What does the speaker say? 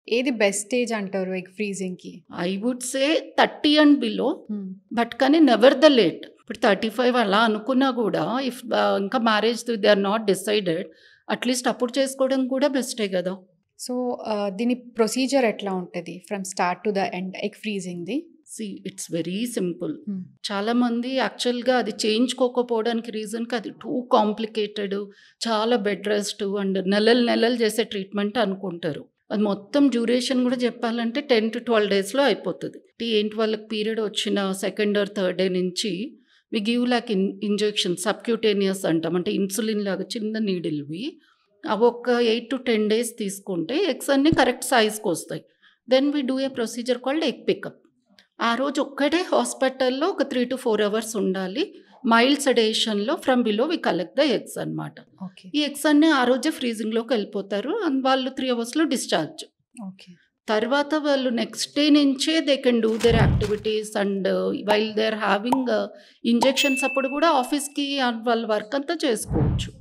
ఏది best stage అంటారు egg ఫ్రీజింగ్‌కి? I would say 30 and below. Hmm. But కానీ నెవర్ ద లేట్. ఇప్పుడు 35 అలా అనుకున్నా కూడా ఇఫ్ ఇంకా marriage they are not decided, at least అప్పుడు చేసుకోవడం కూడా బెస్టే కదా. సో, దీని ప్రొసీజర్ ఎట్లా ఉంటది? From start to the end egg ఫ్రీజింగ్‌ది? It's very simple. హ్మ్. చాలామంది యాక్చువల్గా అది చేయించుకోకపోవడానికి రీజన్కి అది టూ కాంప్లికేటెడ్, చాలా బెడ్ రెస్ట్ అండ్ నెలలు నెలలు చేసే ట్రీట్మెంట్ అనుకుంటారు. అది మొత్తం డ్యూరేషన్ కూడా చెప్పాలంటే 10 to 12 డేస్లో అయిపోతుంది. ఏంటి వాళ్ళకి పీరియడ్ వచ్చిన సెకండ్ ఆర్ థర్డ్ డే నుంచి we give like injection subcutaneous అంటాం, అంటే ఇన్సులిన్ లాగా చిన్న నీడిల్వి. అవి ఒక 8 to 10 డేస్ తీసుకుంటే ఎగ్స్ అన్నీ కరెక్ట్ సైజ్కి వస్తాయి. Then we do a procedure called egg pickup. ఆ రోజు ఒక్కటే హాస్పిటల్లో ఒక 3 to 4 అవర్స్ ఉండాలి. మైల్డ్ సెడేషన్‌లో from below we collect the eggs అనమాట. ఓకే. ఈ ఎగ్స్ అన్నీ ఆ రోజే ఫ్రీజింగ్‌లోకి వెళ్ళిపోతారు. అండ్ వాళ్ళు 3 అవర్స్‌లో డిశ్చార్జ్. ఓకే. తర్వాత వాళ్ళు నెక్స్ట్ డే నుంచే they can do their activities and while they are having injections అప్పుడు కూడా ఆఫీస్‌కి వాళ్ళ వర్క్ అంతా చేసుకోవచ్చు.